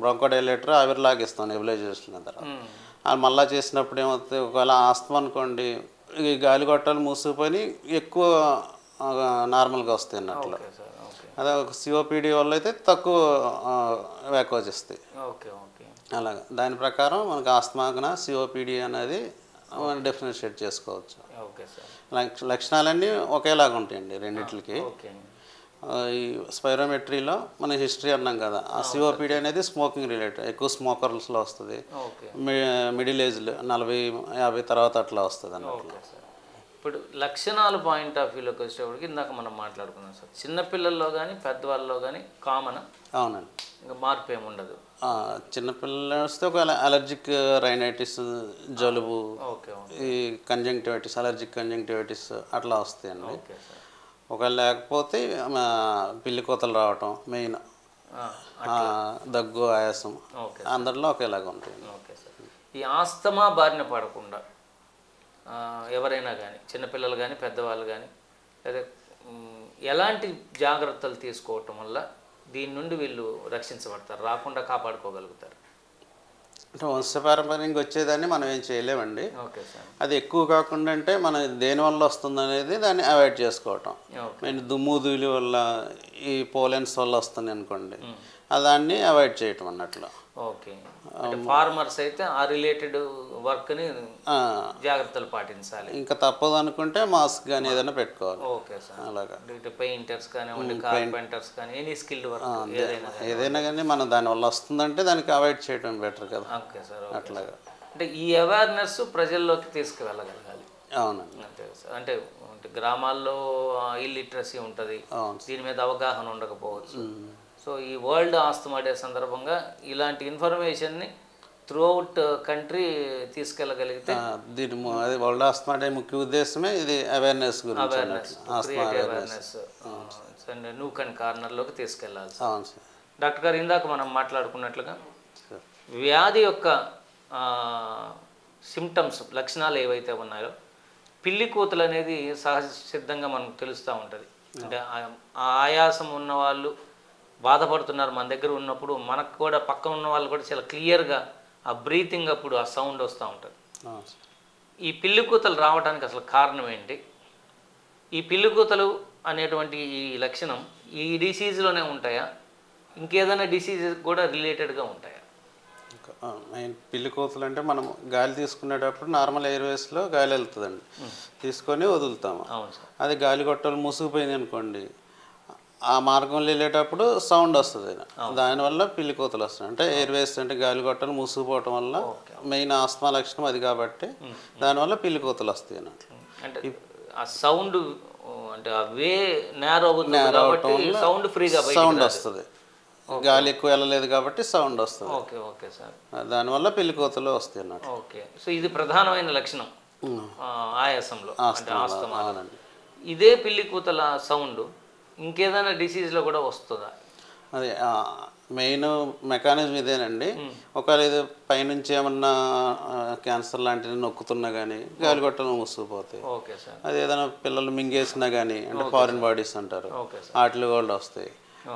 బ్రాంకోడైలేటర్ ఆవిరి లాగిస్తాం నెబులైజేషన్ తర్వాత. అది మళ్ళీ చేసినప్పుడు ఏమవుతుంది, ఒకవేళ ఆస్తమా అనుకోండి ఈ గాలి గొట్టాలు మూసుకుపోయి ఎక్కువ నార్మల్గా వస్తాయి అన్నట్లు. అదే ఒక సిఓపిడి వల్ల అయితే తక్కువ వ్యాకోజ్ వస్తాయి. అలాగా దాని ప్రకారం మనకు ఆస్తమాకన సిఓపిడి అనేది డిఫరెన్షియేట్ చేసుకోవచ్చు. లక్షణాలన్నీ ఒకేలాగా ఉంటాయండి రెండిట్లకి. ఈ స్పైరోమెట్రీలో మన హిస్టరీ అన్నాం కదా, ఆ సిఓపిడి అనేది స్మోకింగ్ రిలేటెడ్, ఎక్కువ స్మోకర్స్లో వస్తుంది. మిడిల్ ఏజ్లో 40-50 తర్వాత అట్లా వస్తుంది అన్నట్లు. ఇప్పుడు లక్షణాల పాయింట్ ఆఫ్ వ్యూలోకి వచ్చేటప్పటికి ఇందాక మనం మాట్లాడుకున్నాం సార్, చిన్నపిల్లల్లో కానీ పెద్దవాళ్ళలో కానీ కామన్. అవునండి, ఇంకా మార్పు ఏమి ఉండదు. చిన్నపిల్లలు వస్తే ఒక అలర్జిక్ రైనైటిస్, జలుబు, ఈ కంజంక్టివైటిస్, అలర్జిక్ కంజంక్టివైటిస్ అట్లా వస్తాయండి. ఒకవేళ లేకపోతే పిల్లి కోతలు రావటం మెయిన్, దగ్గు, ఆయాసం అందరిలో ఒకేలాగా ఉంటుంది. Okay sir. ఈ ఆస్తమా బారిన పడకుండా ఎవరైనా కానీ చిన్నపిల్లలు కానీ పెద్దవాళ్ళు కానీ లేదా ఎలాంటి జాగ్రత్తలు తీసుకోవటం వల్ల దీని నుండి వీళ్ళు రక్షించబడతారు, రాకుండా కాపాడుకోగలుగుతారు? అంటే వంశపారంపర్యంగా వచ్చేదాన్ని మనం ఏం చేయలేమండి. Okay sir. అది ఎక్కువ కాకుండా అంటే మనం దేనివల్ల వస్తుంది అనేది దాన్ని అవాయిడ్ చేసుకోవటం. దుమ్ము ధూళి వల్ల, ఈ పోలెన్స్ వల్ల వస్తుంది అనుకోండి, దాన్ని అవాయిడ్ చేయటం అన్నట్లు. ఓకే. అంటే ఫార్మర్స్ అయితే ఆ రిలేటెడ్ వర్క్ని జాగ్రత్తలు పాటించాలి. ఇంకా తప్పదు అనుకుంటే మాస్క్ కానీ ఏదైనా పెట్టుకోవాలి. Okay sir. అలాగా పెయింటర్స్ కానివ్వండి, కార్పెంటర్స్ కానీ ఎనీ స్కిల్డ్ వర్క్ ఏదైనా కానీ మనం దానివల్ల వస్తుందంటే దానికి అవాయిడ్ చేయడం బెటర్ కదా. Okay sir. అట్లాగా అంటే ఈ అవేర్నెస్ ప్రజల్లోకి తీసుకువెళ్ళగలగాలి. అవునండి. అంతే సార్. అంటే గ్రామాల్లో ఇల్లిటరసీ ఉంటుంది, దీని మీద అవగాహన ఉండకపోవచ్చు. సో ఈ వరల్డ్ ఆస్తమా డే సందర్భంగా ఇలాంటి ఇన్ఫర్మేషన్ని త్రూఅవుట్ కంట్రీ తీసుకెళ్ళగలిగితే దీని అది వరల్డ్ ఆస్తమా డే ముఖ్య ఉద్దేశమే ఇది అవేర్నెస్ గురించి, అవేర్నెస్ నూక్ అండ్ కార్నర్లోకి తీసుకెళ్ళాలి. డాక్టర్ గారు, ఇందాక మనం మాట్లాడుకున్నట్లుగా వ్యాధి యొక్క సిమ్టమ్స్, లక్షణాలు ఏవైతే ఉన్నాయో పిల్లి కూతులు అనేది సహజ సిద్ధంగా మనకు తెలుస్తూ ఉంటుంది. అంటే ఆయాసం ఉన్న వాళ్ళు బాధపడుతున్నారు మన దగ్గర ఉన్నప్పుడు, మనకు కూడా పక్కన ఉన్న వాళ్ళు కూడా చాలా క్లియర్గా ఆ బ్రీతింగ్ అప్పుడు ఆ సౌండ్ వస్తూ ఉంటుంది. ఈ పిల్లి కూతలు రావడానికి అసలు కారణం ఏంటి? ఈ పిల్లి కూతలు అనేటువంటి ఈ లక్షణం ఈ డిసీజ్లోనే ఉంటాయా, ఇంకేదైనా డిసీజ్ కూడా రిలేటెడ్గా ఉంటాయా? మెయిన్ పిల్లి కోతులు అంటే మనం గాలి తీసుకునేటప్పుడు నార్మల్ ఎయిర్వేస్లో గాలి వెళ్తుందండి, తీసుకొని వదులుతాము. అది గాలి గొట్టాలు మూసుకుపోయింది అనుకోండి, ఆ మార్గంలో వెళ్ళేటప్పుడు సౌండ్ వస్తుంది, దానివల్ల పిల్లి కోతలు వస్తాయి. అంటే ఎయిర్వేస్ అంటే గాలి గొట్టాలు మూసుకుపోవటం వల్ల మెయిన్ ఆస్తమా లక్షణం అది కాబట్టి దానివల్ల పిల్లి కోతలు వస్తాయి అన్నట్లు. అంటే ఆ సౌండ్ అంటే ఆ వే నేరో కాబట్టి సౌండ్ ఫ్రీగా సౌండ్ వస్తుంది, గాలి ఎక్కువ వెళ్ళలేదు కాబట్టి సౌండ్ వస్తుంది. ఓకే ఓకే సార్, దానివల్ల పిల్లి కోతలు వస్తాయి అన్నట్టు. ఓకే. సో ఇది ప్రధానమైన లక్షణం ఆయాసంలో, అంటే ఆస్తమా. ఇదే పిల్లి కూతల సౌండ్ ఇంకేదైనా డిసీజ్లో కూడా వస్తుందా? అదే మెయిన్ మెకానిజం ఇదేనండి. ఒకవేళ ఇది పైనుంచి ఏమన్నా క్యాన్సర్ లాంటివి నొక్కుతున్నా కానీ గాలిగొట్టలు మూసుకుపోతాయి. Okay sir. అది ఏదైనా పిల్లలు మింగేసినా కానీ, అంటే ఫారిన్ బాడీస్ అంటారు, వాటిలో కూడా వస్తాయి.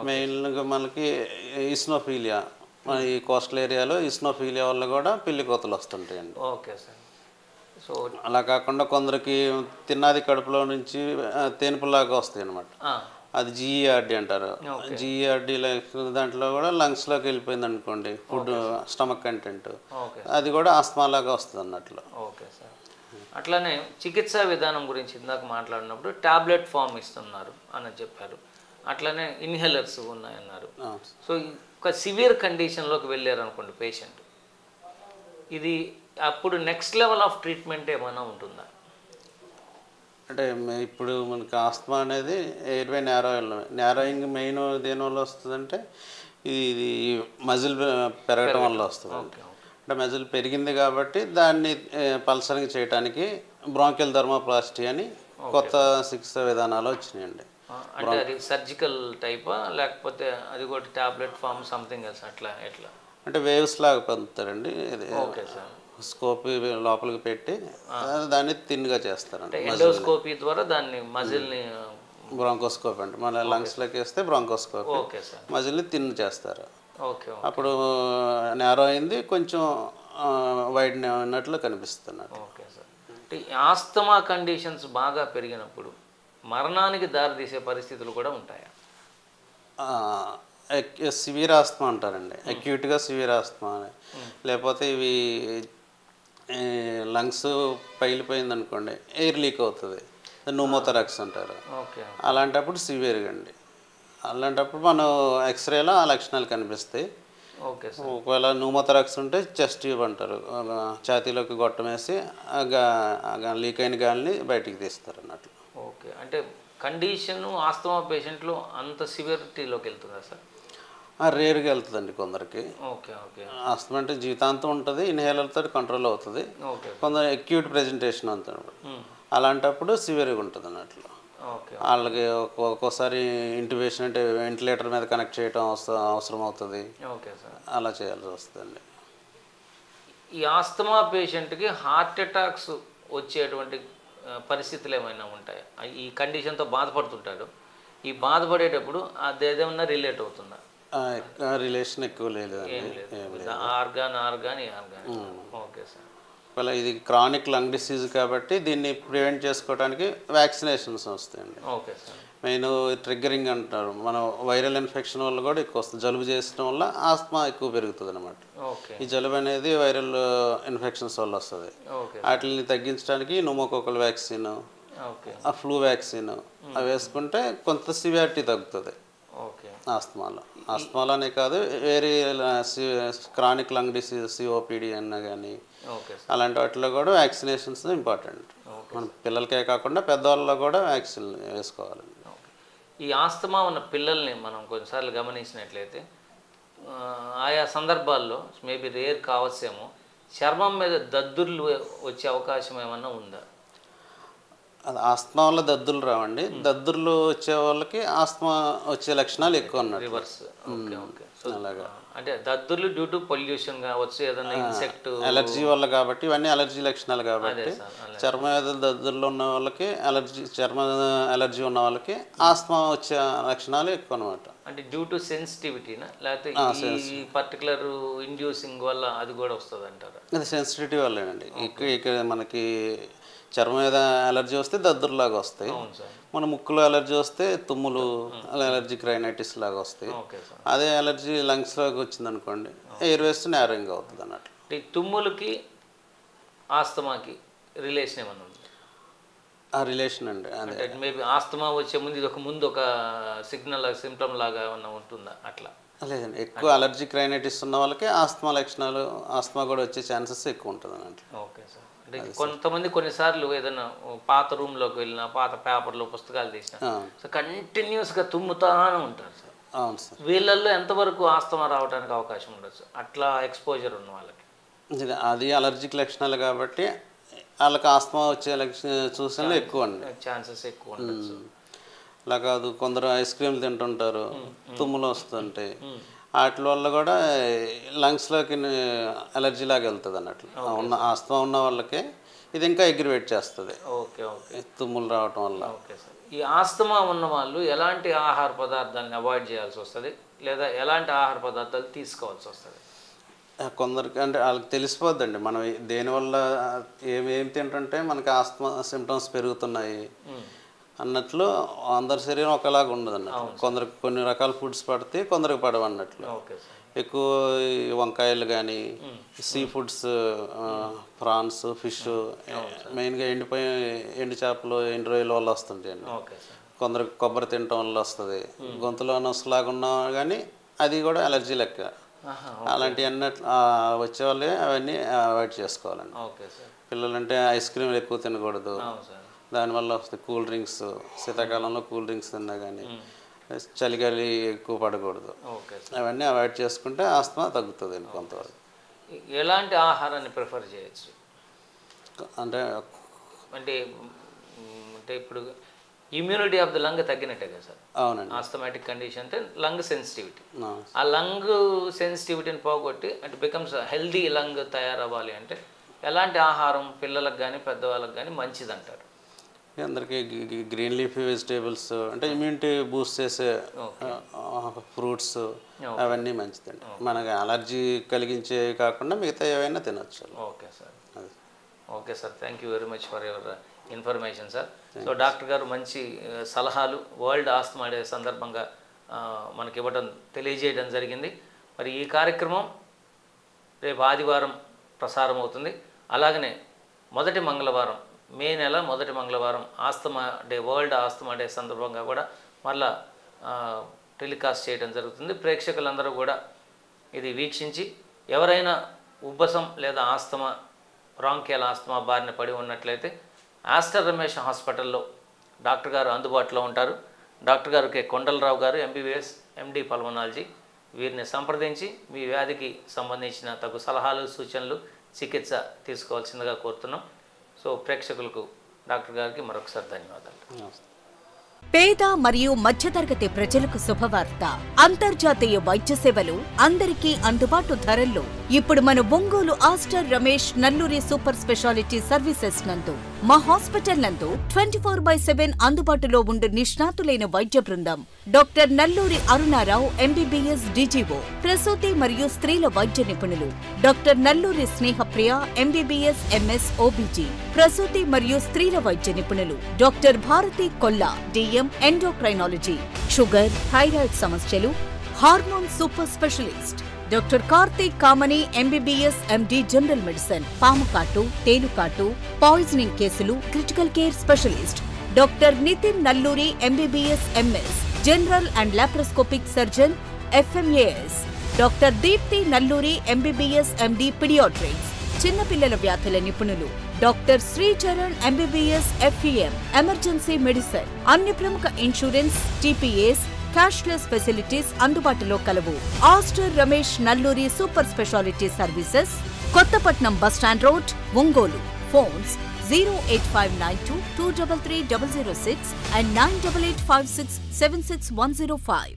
మెయిన్గా మనకి ఇస్నోఫీలియా, మన ఈ కోస్టల్ ఏరియాలో ఇస్నోఫీలియా వల్ల కూడా పిల్లి కోతలు వస్తుంటాయండి. Okay sir. సో అలా కాకుండా కొందరికి తిన్నది కడుపులో నుంచి తేనుపులాగా వస్తాయి అన్నమాట, అది జీఈఆర్డి అంటారు. జీఈఆర్డి దాంట్లో కూడా లంగ్స్లోకి వెళ్ళిపోయింది అనుకోండి, ఫుడ్ స్టమక్ కంటెంట్, అది కూడా ఆస్తమాలాగా వస్తుంది అన్నట్లు. Okay sir. అట్లానే చికిత్సా విధానం గురించి ఇందాక మాట్లాడినప్పుడు టాబ్లెట్ ఫామ్ ఇస్తున్నారు అని చెప్పారు, అట్లనే ఇన్హేలర్స్ ఉన్నాయన్నారు. సో ఒక సివియర్ కండిషన్లోకి వెళ్ళారు అనుకోండి పేషెంట్, ఇది అప్పుడు నెక్స్ట్ లెవెల్ ఆఫ్ ట్రీట్మెంట్ ఏమైనా ఉంటుందా? అంటే ఇప్పుడు మనకి ఆస్తమా అనేది ఎయిర్వే నేరోయింగ్ మెయిన్ దేనివల్ల వస్తుందంటే ఇది మజిల్ పెరగడం వల్ల వస్తుంది. అంటే మజిల్ పెరిగింది కాబట్టి దాన్ని పల్సరింగ్ చేయడానికి బ్రాంకియల్ థర్మోప్లాస్టీ అని కొత్త చికిత్సా విధానాలు వచ్చినాయండి. అంటే అది సర్జికల్ టైపా లేకపోతే అది కూడా టాబ్లెట్ ఫామ్ సంథింగ్ ఎల్స్ అట్లా ఎట్లా? అంటే వేవ్స్ లాగా పొందుతారండి, ఓకే సార్. స్కోపీ లోపలికి పెట్టి దాన్ని థిన్గా చేస్తారండి. ఎండోస్కోపీ ద్వారా దాన్ని మజిల్ని, బ్రాంకోస్కోపీ అంటే మన లంగ్స్లోకి వేస్తే బ్రాంకోస్కోపీ, మజిల్ని థిన్ చేస్తారు. ఓకే. అప్పుడు నేరో అయింది, కొంచెం వైడ్ ఉన్నట్లు కనిపిస్తున్నారు. Okay sir. అంటే ఆస్తమా కండిషన్స్ బాగా పెరిగినప్పుడు మరణానికి దారితీసే పరిస్థితులు కూడా ఉంటాయా? సివియర్ ఆస్తమా అంటారండి, అక్యూట్గా సివియర్ ఆస్తమా అని. లేకపోతే ఇవి లంగ్స్ పగిలిపోయింది అనుకోండి, ఎయిర్ లీక్ అవుతుంది, న్యూమోథరాక్స్ అంటారు. అలాంటప్పుడు సివియర్గా అండి. అలాంటప్పుడు మనం ఎక్స్రేలో ఆ లక్షణాలు కనిపిస్తాయి. ఒకవేళ న్యూమోథరాక్స్ ఉంటే చెస్ట్ ట్యూబ్ అంటారు, ఛాతీలోకి గొట్టం వేసి లీక్ అయిన గాలిని బయటికి తీస్తారు అన్నట్లు. ఓకే. అంటే కండిషన్ ఆస్తమా పేషెంట్లో అంత సివియరిటీలోకి వెళ్తుందా సార్? రేర్గా వెళ్తుందండి కొందరికి. Okay okay. ఆస్తమా అంటే జీవితాంతం ఉంటుంది, ఇన్హేలర్తో కంట్రోల్ అవుతుంది. కొందరు అక్యూట్ ప్రెజెంటేషన్ అంటారు, అలాంటప్పుడు సివియర్గా ఉంటుంది అన్నట్లు. వాళ్ళకి ఒక్కోసారి ఇంట్యుబేషన్ అంటే వెంటిలేటర్ మీద కనెక్ట్ చేయడం అవసరం అవుతుంది. Okay sir. అలా చేయాల్సి వస్తుందండి. ఈ ఆస్తమా పేషెంట్కి హార్ట్ అటాక్స్ వచ్చేటువంటి పరిస్థితులు ఏమైనా ఉంటాయా? ఈ కండిషన్తో బాధపడుతుంటాడు, ఈ బాధపడేటప్పుడు అది ఏదైనా రిలేట్ అవుతుందా? రిలేషన్ ఎక్కువ లేదు, ఆర్గాన్. Okay sir. ఒకవేళ ఇది క్రానిక్ లంగ్ డిసీజ్ కాబట్టి దీన్ని ప్రివెంట్ చేసుకోవడానికి వ్యాక్సినేషన్స్ వస్తాయండి. Okay sir. మెయిన్ ట్రిగ్గరింగ్ అంటారు, మనం వైరల్ ఇన్ఫెక్షన్ వల్ల కూడా ఎక్కువ వస్తుంది. జలుబు చేసడం వల్ల ఆస్తమా ఎక్కువ పెరుగుతుంది అనమాట. ఈ జలుబు అనేది వైరల్ ఇన్ఫెక్షన్స్ వల్ల వస్తుంది. వాటిని తగ్గించడానికి న్యూమోకోకల్ వ్యాక్సిన్, ఆ ఫ్లూ వ్యాక్సిన్ అవి వేసుకుంటే కొంత సివియారిటీ తగ్గుతుంది ఆస్తమాలోనే కాదు, వేరే క్రానిక్ లంగ్ డిసీజ్ సిఓపిడి అన్నా కానీ అలాంటి వాటిలో కూడా వ్యాక్సినేషన్స్ ఇంపార్టెంట్. మన పిల్లలకే కాకుండా పెద్దవాళ్ళలో కూడా వ్యాక్సిన్ వేసుకోవాలండి. ఈ ఆస్తమా ఉన్న పిల్లల్ని మనం కొన్నిసార్లు గమనించినట్లయితే ఆయా సందర్భాల్లో మేబీ రేర్ కావచ్చేమో, చర్మం మీద దద్దుర్లు వచ్చే అవకాశం ఏమన్నా ఉందా? అది ఆస్తమా వల్ల దద్దుర్లు రావండి, దద్దుర్లు వచ్చే వాళ్ళకి ఆస్తమా వచ్చే లక్షణాలు ఎక్కువ ఉన్నాయి, రివర్స్. అలాగా అంటే దద్దుర్లు డ్యూ టు పొల్యూషన్ కావచ్చు, ఏదైనా ఇన్సెక్ట్ అలర్జీ వల్ల కాబట్టి, ఇవన్నీ అలర్జీ లక్షణాలు కాబట్టి చర్మ వ్యాధులు దద్దుర్లు ఉన్న వాళ్ళకి చర్మ అలర్జీ ఉన్న వాళ్ళకి ఆస్తమా వచ్చే లక్షణాలు ఎక్కువ అనమాట. అంటే డ్యూ టు సెన్సిటివిటీనా లేకపోతే ఈ పర్టికులర్ ఇండ్యూసింగ్ వల్ల అది కూడా వస్తుంది అంటారా? అది సెన్సిటివిటీ వల్లేనండి. ఇక్కడ మనకి చర్మం మీద అలర్జీ వస్తే దద్దుర్లాగా వస్తాయి, అవును సార్. మన ముక్కులో అలర్జీ వస్తే తుమ్ములు అలర్జిక్ రైనైటిస్ లాగా వస్తాయి. Okay sir. అదే అలర్జీ లంగ్స్లోకి వచ్చింది అనుకోండి ఎయిర్వేస్ నేరింగ్ అవుతుంది అన్నట్లు. ఈ తుమ్ములకి ఆస్తమాకి రిలేషన్ ఏమన్నా ఉంది? ఆ రిలేషన్ అండి అదే. అంటే మేబీ ఆస్తమా వచ్చే ముందు ఇది ముందు ఒక సిగ్నల్ సిమ్టమ్ లాగా ఏమన్నా ఉంటుందా అట్లా? లేదండి, ఎక్కువ అలర్జిక్ రైనైటిస్ ఉన్న వాళ్ళకి ఆస్తమా లక్షణాలు, ఆస్తమా కూడా వచ్చే ఛాన్సెస్ ఎక్కువ ఉంటుంది అన్నట్లు. Okay sir. అంటే కొంతమంది కొన్నిసార్లు ఏదైనా పాత రూమ్లోకి వెళ్ళినా, పాత పేపర్లో పుస్తకాలు తీసినా సో కంటిన్యూస్గా తుమ్ముతానే ఉంటారు సార్. అవును సార్. వీళ్ళల్లో ఎంతవరకు ఆస్తమా రావడానికి అవకాశం ఉండొచ్చు అట్లా ఎక్స్పోజర్ ఉన్న వాళ్ళకి? అది అలర్జిక్ లక్షణాలు కాబట్టి వాళ్ళకి ఆస్తమా వచ్చే సూచనలు ఎక్కువ అండి, ఛాన్సెస్ ఎక్కువ ఉండొచ్చు. అలా కాదు, కొందరు ఐస్ క్రీమ్లు తింటుంటారు, తుమ్ములు వస్తుంటాయి, వాటి వల్ల కూడా లంగ్స్లోకి అలర్జీ లాగా వెళ్తుంది అన్నట్లు. ఉన్న ఆస్తమా ఉన్న వాళ్ళకి ఇది ఇంకా అగ్రివేట్ చేస్తుంది. Okay okay. తుమ్ములు రావటం వల్ల. Okay sir. ఈ ఆస్తమా ఉన్న వాళ్ళు ఎలాంటి ఆహార పదార్థాలను అవాయిడ్ చేయాల్సి వస్తుంది, లేదా ఎలాంటి ఆహార పదార్థాలు తీసుకోవాల్సి వస్తుంది? కొందరికి అంటే వాళ్ళకి తెలిసిపోద్దండి మనం దేనివల్ల ఏం తింటుంటే మనకి ఆస్తమా సిమ్టమ్స్ పెరుగుతున్నాయి అన్నట్లు. అందరి శరీరం ఒకలాగా ఉండదు అన్నట్లు. కొందరికి కొన్ని రకాల ఫుడ్స్ పడితే కొందరికి పడవు అన్నట్లు. ఎక్కువ వంకాయలు కానీ, సీ ఫుడ్స్, ప్రాన్స్, ఫిష్, మెయిన్గా ఎండు చేపలు, ఎండు రొయ్యల వల్ల వస్తుంటాయండి. కొందరికి కొబ్బరి తినటం వల్ల వస్తుంది, గొంతులో నొసలాగా ఉన్నా కానీ అది కూడా అలర్జీ లెక్క. అలాంటివి అన్నట్లు వచ్చేవాళ్ళే అవన్నీ అవాయిడ్ చేసుకోవాలండి. పిల్లలంటే ఐస్ క్రీమ్లు ఎక్కువ తినకూడదు, దానివల్ల వస్తుంది. కూల్ డ్రింక్స్, శీతాకాలంలో కూల్ డ్రింక్స్ తిన్నా కానీ, చలిగాలి ఎక్కువ పడకూడదు. అవన్నీ అవాయిడ్ చేసుకుంటే ఆస్తమా తగ్గుతుంది కొంతవరకు. ఎలాంటి ఆహారాన్ని ప్రిఫర్ చేయొచ్చు అంటే అంటే ఇప్పుడు ఇమ్యూనిటీ ఆఫ్ ద లంగ్ తగ్గినట్టే కదా సార్? అవునండి. ఆస్థమాటిక్ కండిషన్ అంటే లంగ్ సెన్సిటివిటీ. ఆ లంగ్ సెన్సిటివిటీని పోగొట్టి అంటే బికమ్స్ హెల్దీ లంగ్ తయారవ్వాలి అంటే ఎలాంటి ఆహారం పిల్లలకు కానీ పెద్దవాళ్ళకి కానీ మంచిది అంటారు? అందరికీ గ్రీన్ లీఫీ వెజిటేబుల్స్ అంటే ఇమ్యూనిటీ బూస్ట్ చేసే ఫ్రూట్స్ అవన్నీ మంచిదండి. మనకి అలర్జీ కలిగించే కాకుండా మిగతా ఏవైనా తినచ్చు. Okay sir. Okay sir, thank you very much for your information sir. So doctor గారు మంచి సలహాలు వరల్డ్ ఆస్తమా డే సందర్భంగా మనకి ఇవ్వడం తెలియజేయడం జరిగింది. మరి ఈ కార్యక్రమం రేపు ఆదివారం ప్రసారం అవుతుంది. అలాగనే మొదటి మంగళవారం, మే నెల మొదటి మంగళవారం asthma day, world asthma day సందర్భంగా కూడా మళ్ళా టెలికాస్ట్ చేయడం జరుగుతుంది. ప్రేక్షకులందరూ కూడా ఇది వీక్షించి ఎవరైనా ఉబ్బసం లేదా ఆస్తమా, బ్రాంకియల్ ఆస్తమా బారిన పడి ఉన్నట్లయితే ఆస్టర్ రమేష్ హాస్పిటల్లో డాక్టర్ గారు అందుబాటులో ఉంటారు. డాక్టర్ గారు కె కొండలరావు గారు, MBBS, MD పల్మనాలజీ. వీరిని సంప్రదించి మీ వ్యాధికి సంబంధించిన తగు సలహాలు, సూచనలు, చికిత్స తీసుకోవాల్సిందిగా కోరుతున్నాం. సో ప్రేక్షకులకు డాక్టర్ గారికి మరొకసారి ధన్యవాదాలు. పేద మరియు మధ్యతరగతి ప్రజలకు శుభవార్త. అంతర్జాతీయ వైద్య సేవలు అందరికీ అందుబాటు ధరల్లో ఇప్పుడు మన Ongole Aster Ramesh Nalluri super speciality services నందు మా హాస్పిటల్ నందు 24/7 అందుబాటులో ఉండు నిష్ణాతులైన వైద్య బృందం. Doctor Nalluri Aruna Rao, MBBS, DGO, ప్రసూతి మరియు స్త్రీల వైద్య నిపుణులు. Doctor Nalluri Snehapriya, MBBS, MS, OBG, ప్రసూతి మరియు స్త్రీల వైద్య నిపుణులు. Doctor Bharathi Kolla, DM, endocrinology, sugar, thyroid సమస్యలు, hormone super specialist. Doctor Karthik Kamani, MBBS, MD, general medicine, పాముకాటు, తేలుకాటు, పాయిజనింగ్ కేసులు, critical care specialist. Doctor Nithin Nalluri, MBBS, MS, general and laparoscopic surgeon, FMAS. Doctor Deepthi Nalluri, MBBS, MD, paediatrics, చిన్నపిల్లల వ్యాధుల నిపుణులు. Doctor Sricharan, MBBS, FEM, emergency medicine. అన్ని ప్రముఖ insurance, TPAs, cashless facilities అందుబాటులో కలవు. Aster Ramesh Nalluri super speciality services, Kothapatnam bus stand road, Ongole. Phones 08592 233 006 and 98856 76105.